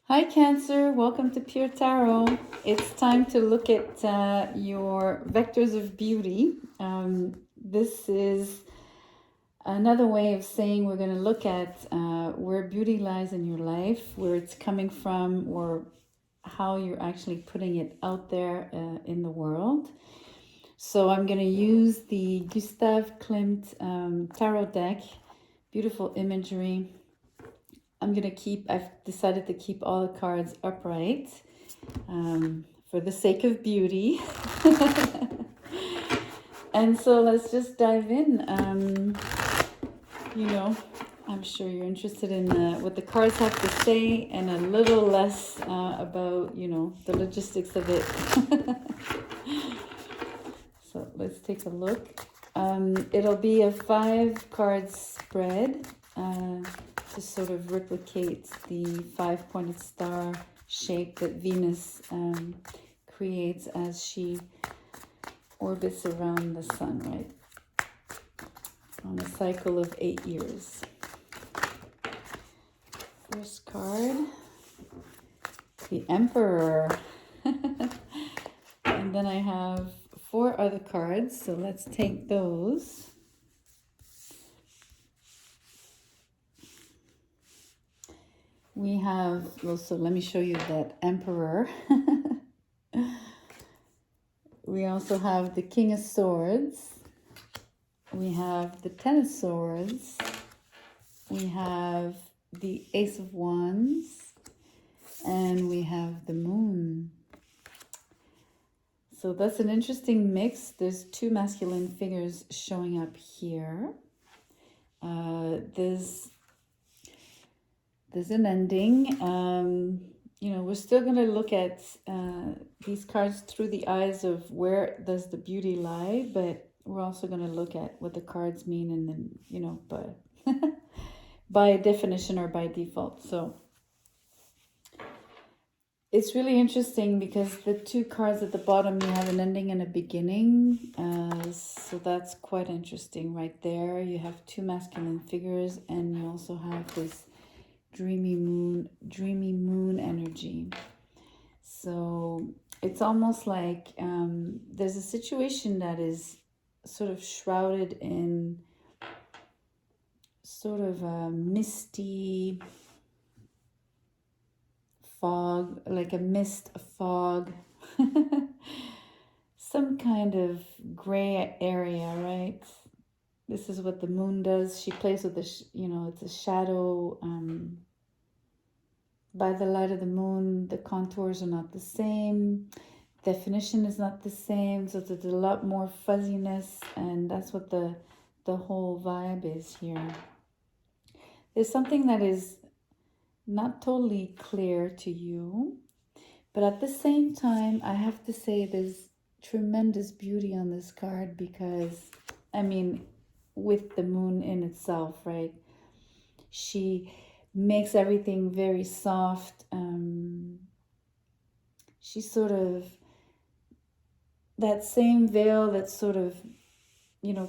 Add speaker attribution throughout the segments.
Speaker 1: Hi, Cancer. Welcome to Pure Tarot. It's time to look at your vectors of beauty. This is another way of saying we're going to look at where beauty lies in your life, where it's coming from, or how you're actually putting it out there in the world. So I'm going to use the Gustav Klimt Tarot deck. Beautiful imagery. I've decided to keep all the cards upright for the sake of beauty. And so let's just dive in. I'm sure you're interested in what the cards have to say and a little less about, the logistics of it. So let's take a look. It'll be a 5-card spread. To sort of replicate the 5-pointed star shape that Venus creates as she orbits around the sun, right? On a cycle of 8 years. First card, the Emperor. And then I have 4 other cards, so let's take those. We have, so let me show you that Emperor. We also have the King of Swords. We have the Ten of Swords. We have the Ace of Wands. And we have the Moon. So that's an interesting mix. There's 2 masculine figures showing up here. There's an ending. We're still going to look at these cards through the eyes of where does the beauty lie, but we're also going to look at what the cards mean and then, by definition or by default. So it's really interesting because the 2 cards at the bottom, you have an ending and a beginning. So that's quite interesting right there. You have 2 masculine figures and you also have this dreamy moon energy. So it's almost like there's a situation that is sort of shrouded in sort of a misty fog, like a mist, a fog, some kind of gray area, right? This is what the moon does. She plays with it's a shadow. By the light of the moon, the contours are not the same. Definition is not the same. So there's a lot more fuzziness, and that's what the whole vibe is here. There's something that is not totally clear to you, but at the same time, I have to say there's tremendous beauty on this card because, with the moon in itself, right? She makes everything very soft. She's sort of that same veil that sort of,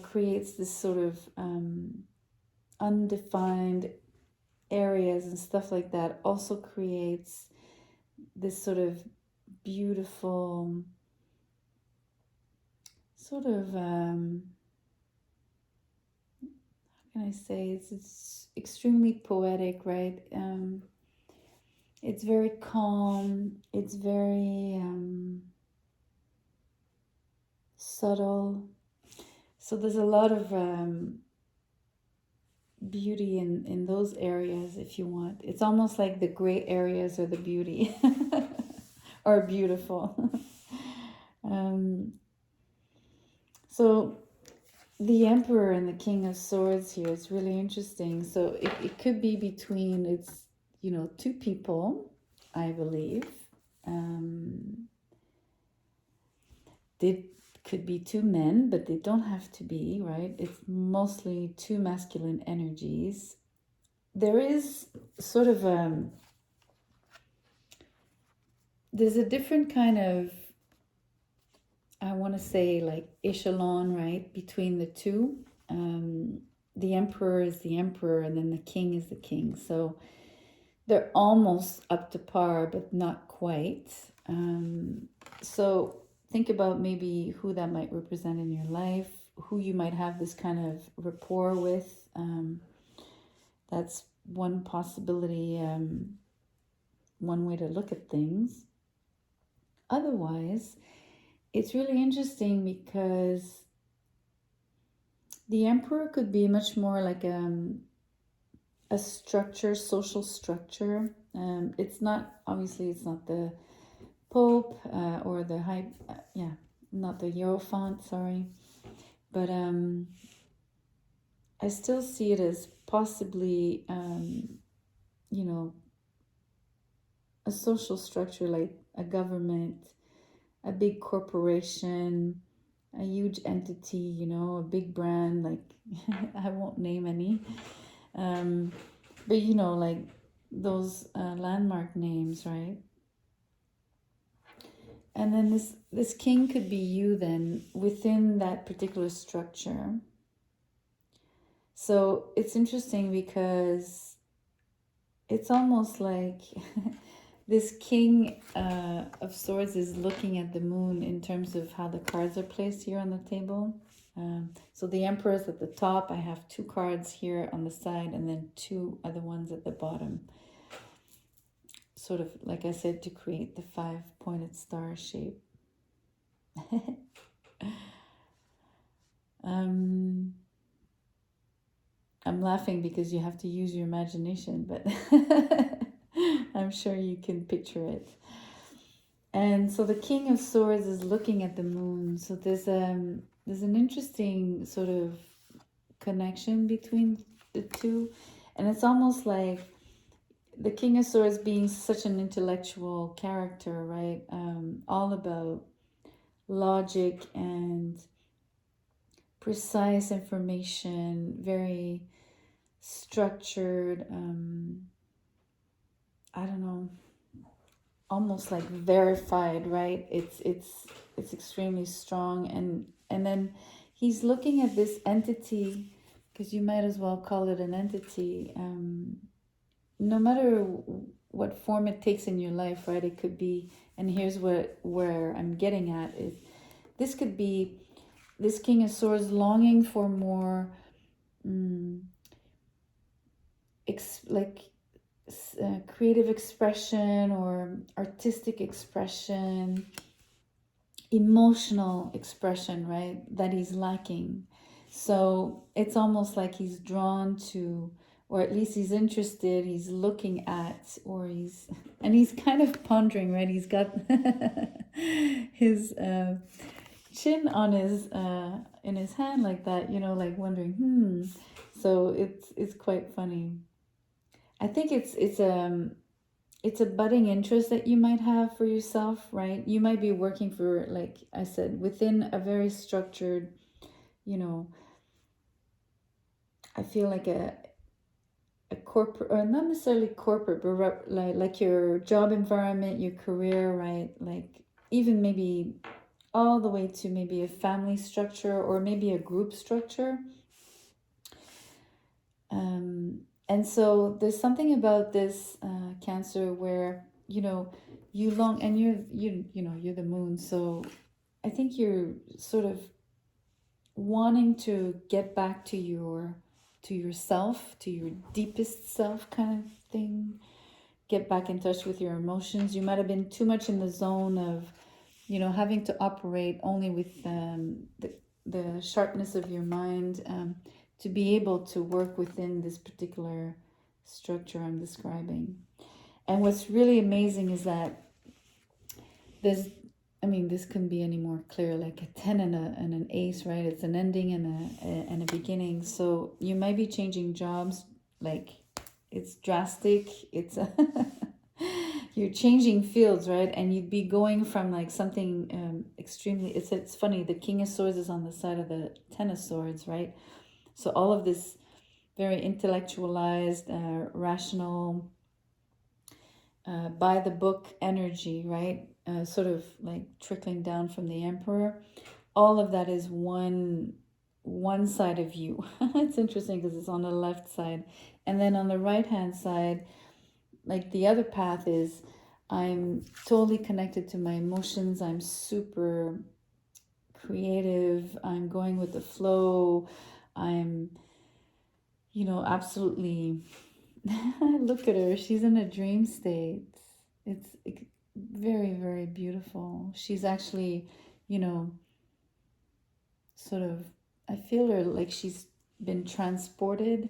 Speaker 1: creates this sort of undefined areas and stuff like that, also creates this sort of beautiful sort of how can I say, it's extremely poetic, right? It's very calm, it's very subtle. So there's a lot of beauty in those areas, if you want. It's almost like the gray areas are the beauty are beautiful. So the Emperor and the King of Swords here is really interesting. So it could be between, it's 2 people, I believe. They could be 2 men, but they don't have to be, right? It's mostly 2 masculine energies. There is sort of there's a different kind of, I want to say, like echelon, right, between the 2. The Emperor is the Emperor and then the King is the King. So they're almost up to par, but not quite. So think about maybe who that might represent in your life, who you might have this kind of rapport with. That's one possibility, one way to look at things. Otherwise, it's really interesting because the emperor could be much more like a structure, social structure. It's not, obviously, it's not the Pope or the high, not the Hierophant, sorry. But I still see it as possibly, a social structure like a government, a big corporation, a huge entity, a big brand, like I won't name any. But like those landmark names, right? And then this king could be you then within that particular structure. So it's interesting because it's almost like this king of swords is looking at the moon in terms of how the cards are placed here on the table. So the emperor is at the top. I have 2 cards here on the side and then 2 other ones at the bottom. Sort of, like I said, to create the 5-pointed star shape. I'm laughing because you have to use your imagination, but I'm sure you can picture it. And so the King of Swords is looking at the moon. So there's an interesting sort of connection between the two. And it's almost like the King of Swords being such an intellectual character, right? All about logic and precise information, very structured, I don't know, almost like verified, right? It's extremely strong, and then he's looking at this entity, because you might as well call it an entity, no matter what form it takes in your life, right? It could be, and here's where I'm getting at, is this could be this King of Swords longing for more creative expression or artistic expression, emotional expression, right? That he's lacking. So it's almost like he's drawn to, or at least he's interested, he's looking at, and he's kind of pondering, right? He's got his chin on his in his hand like that, like wondering, So it's quite funny. I think it's a budding interest that you might have for yourself, right? You might be working for, like I said, within a very structured, I feel like a corporate, or not necessarily corporate, but like your job environment, your career, right? Like even maybe all the way to maybe a family structure or maybe a group structure. And so there's something about this Cancer where you long, and you're the moon, so I think you're sort of wanting to get back to yourself, to your deepest self kind of thing, get back in touch with your emotions. You might have been too much in the zone of having to operate only with the sharpness of your mind, to be able to work within this particular structure I'm describing. And what's really amazing is that this couldn't be any more clear, like a 10 and an ace, right? It's an ending and a beginning. So you might be changing jobs, like it's drastic. It's you're changing fields, right? And you'd be going from like something extremely, it's funny, the King of Swords is on the side of the 10 of Swords, right? So all of this very intellectualized, rational, by the book energy, right? Sort of like trickling down from the Emperor. All of that is one side of you. It's interesting because it's on the left side. And then on the right hand side, like the other path is I'm totally connected to my emotions. I'm super creative. I'm going with the flow. I'm, absolutely. Look at her. She's in a dream state. It's very, very beautiful. She's actually, you know, sort of, I feel her like she's been transported,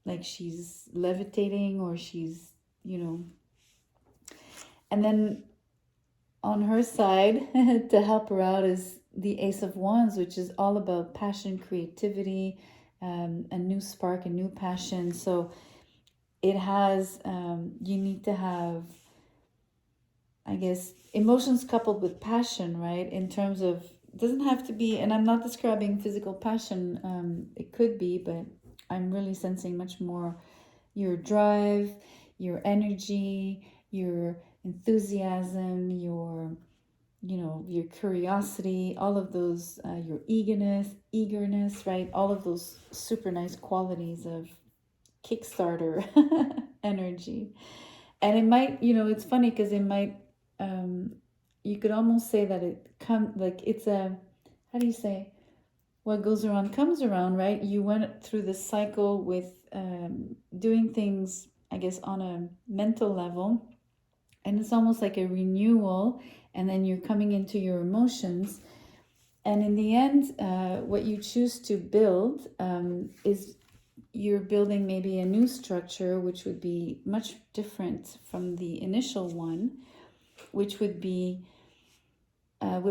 Speaker 1: like she's levitating or she's, and then on her side to help her out is the Ace of Wands, which is all about passion, creativity, a new spark, a new passion. So it has, you need to have, I guess, emotions coupled with passion, right? In terms of, it doesn't have to be, and I'm not describing physical passion, it could be, but I'm really sensing much more your drive, your energy, your enthusiasm, your curiosity, all of those, your eagerness, right? All of those super nice qualities of Kickstarter energy. And it might, it's funny because it might, you could almost say that it's a, how do you say, what goes around comes around, right? You went through the cycle with doing things, I guess, on a mental level, and it's almost like a renewal, and then you're coming into your emotions. And in the end, what you choose to build is you're building maybe a new structure, which would be much different from the initial one, which would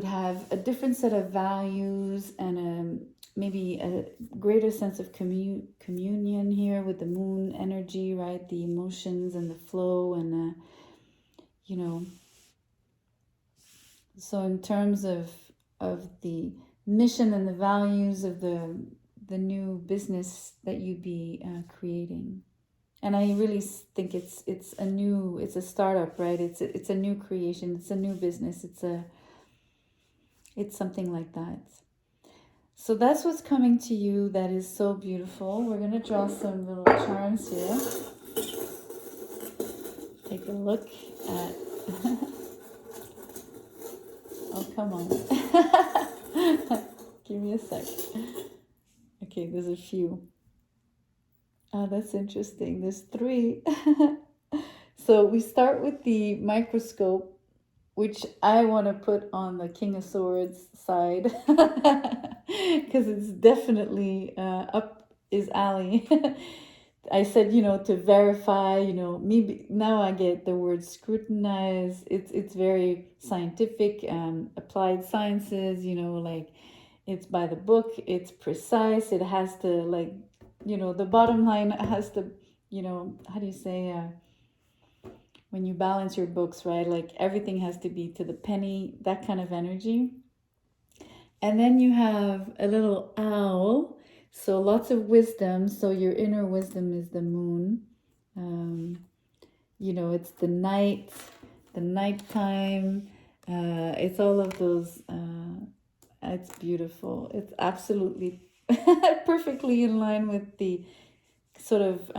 Speaker 1: have a different set of values and maybe a greater sense of communion here with the moon energy, right? The emotions and the flow and so in terms of the mission and the values of the new business that you'd be creating. And I really think it's a startup, right? It's a new creation, it's a new business, it's something like that. So that's what's coming to you. That is so beautiful. We're gonna draw some little charms here. Take a look at. Oh, come on. Give me a sec. Okay, there's a few. Oh, that's interesting. There's 3. So we start with the microscope, which I want to put on the King of Swords side because it's definitely up his alley. I said, to verify, maybe now I get the word scrutinize. It's very scientific, applied sciences, like it's by the book, it's precise, it has to the bottom line has to, how do you say, when you balance your books, right? Like everything has to be to the penny, that kind of energy. And then you have a little owl, so lots of wisdom. So your inner wisdom is the moon. It's the nighttime. It's all of those. It's beautiful. It's absolutely perfectly in line with the sort of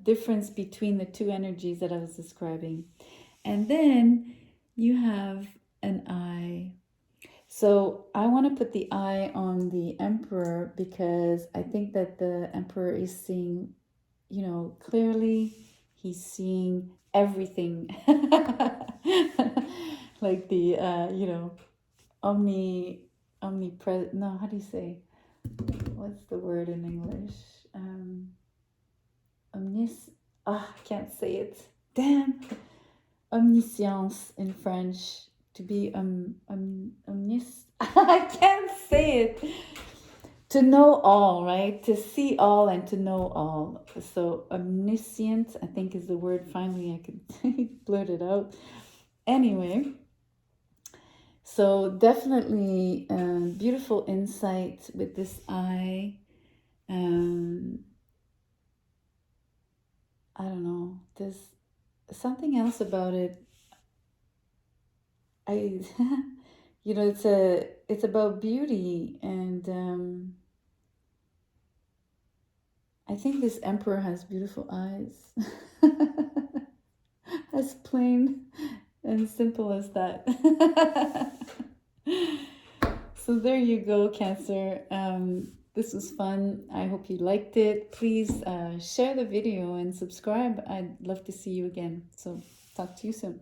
Speaker 1: difference between the two energies that I was describing. And then you have an eye. So I want to put the eye on the emperor because I think that the emperor is seeing, clearly. He's seeing everything. Like the, omnipresent. No, how do you say? What's the word in English? I can't say it. Damn. Omniscience in French. To be I can't say it. To know all, right? To see all and to know all. So omniscient, I think, is the word. Finally, I could blurt it out. Anyway, so definitely beautiful insight with this eye. I don't know. There's something else about it. It's about beauty, and I think this emperor has beautiful eyes. As plain and simple as that. So there you go, Cancer. This was fun. I hope you liked it. Please share the video and subscribe. I'd love to see you again. So talk to you soon.